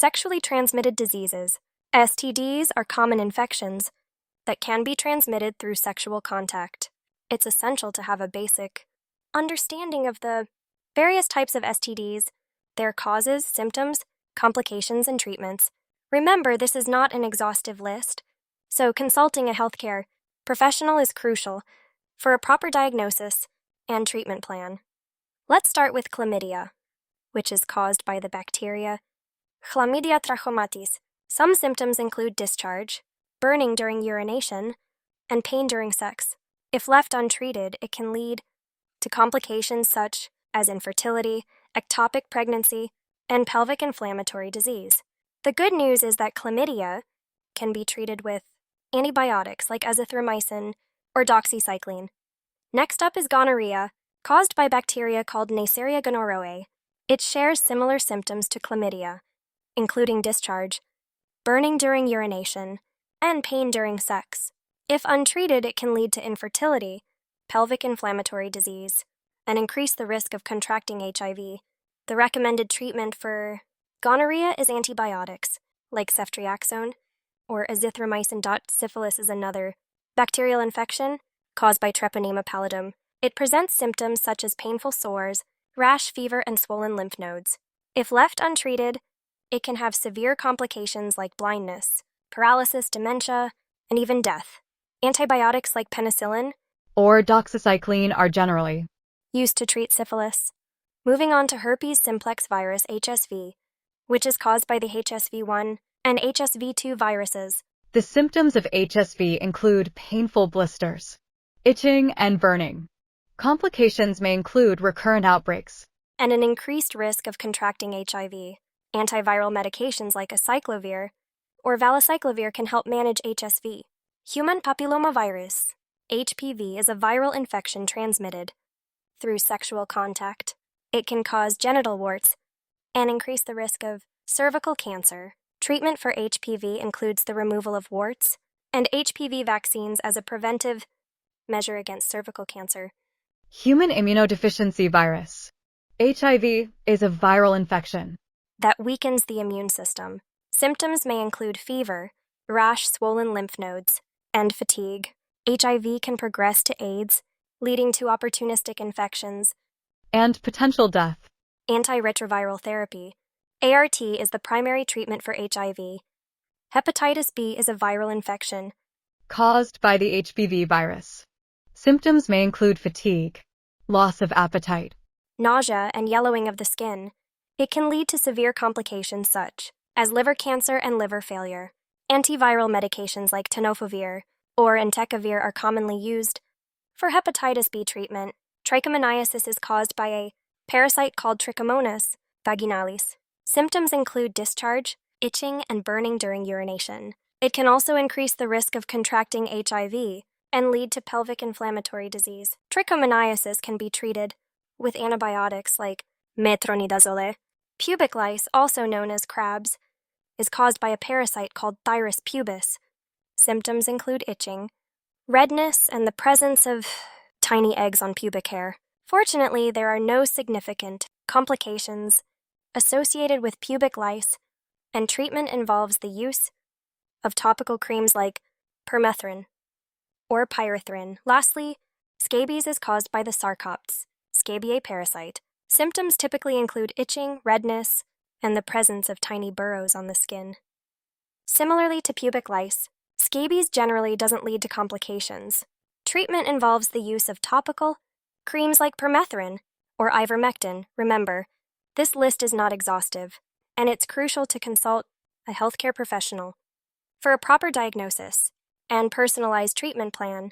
Sexually transmitted diseases. STDs are common infections that can be transmitted through sexual contact. It's essential to have a basic understanding of the various types of STDs, their causes, symptoms, complications, and treatments. Remember, this is not an exhaustive list, so consulting a healthcare professional is crucial for a proper diagnosis and treatment plan. Let's start with chlamydia, which is caused by the bacteria Chlamydia trachomatis. Some symptoms include discharge, burning during urination, and pain during sex. If left untreated, it can lead to complications such as infertility, ectopic pregnancy, and pelvic inflammatory disease. The good news is that chlamydia can be treated with antibiotics like azithromycin or doxycycline. Next up is gonorrhea, caused by bacteria called Neisseria gonorrhoeae. It shares similar symptoms to chlamydia, including discharge, burning during urination, and pain during sex. If untreated, it can lead to infertility, pelvic inflammatory disease, and increase the risk of contracting HIV. The recommended treatment for gonorrhea is antibiotics, like ceftriaxone or azithromycin. Syphilis is another bacterial infection caused by Treponema pallidum. It presents symptoms such as painful sores, rash, fever, and swollen lymph nodes. If left untreated, it can have severe complications like blindness, paralysis, dementia, and even death. Antibiotics like penicillin or doxycycline are generally used to treat syphilis. Moving on to herpes simplex virus HSV, which is caused by the HSV1 and HSV2 viruses. The symptoms of HSV include painful blisters, itching, and burning. Complications may include recurrent outbreaks and an increased risk of contracting HIV. Antiviral medications like acyclovir or valacyclovir can help manage HSV. Human papillomavirus, HPV, is a viral infection transmitted through sexual contact. It can cause genital warts and increase the risk of cervical cancer. Treatment for HPV includes the removal of warts and HPV vaccines as a preventive measure against cervical cancer. Human immunodeficiency virus. HIV is a viral infection that weakens the immune system. Symptoms may include fever, rash, swollen lymph nodes, and fatigue. HIV can progress to AIDS, leading to opportunistic infections and potential death. Antiretroviral therapy. ART is the primary treatment for HIV. Hepatitis B is a viral infection caused by the HPV virus. Symptoms may include fatigue, loss of appetite, nausea, and yellowing of the skin. It can lead to severe complications such as liver cancer and liver failure. Antiviral medications like tenofovir or entecavir are commonly used for hepatitis B treatment. Trichomoniasis is caused by a parasite called Trichomonas vaginalis. Symptoms include discharge, itching, and burning during urination. It can also increase the risk of contracting HIV and lead to pelvic inflammatory disease. Trichomoniasis can be treated with antibiotics like metronidazole. Pubic lice, also known as crabs, is caused by a parasite called Thyrus pubis. Symptoms include itching, redness, and the presence of tiny eggs on pubic hair. Fortunately, there are no significant complications associated with pubic lice, and treatment involves the use of topical creams like permethrin or pyrethrin. Lastly, scabies is caused by the Sarcoptes scabiei parasite. Symptoms typically include itching, redness, and the presence of tiny burrows on the skin. Similarly to pubic lice, scabies generally doesn't lead to complications. Treatment involves the use of topical creams like permethrin or ivermectin. Remember, this list is not exhaustive, and it's crucial to consult a healthcare professional for a proper diagnosis and personalized treatment plan.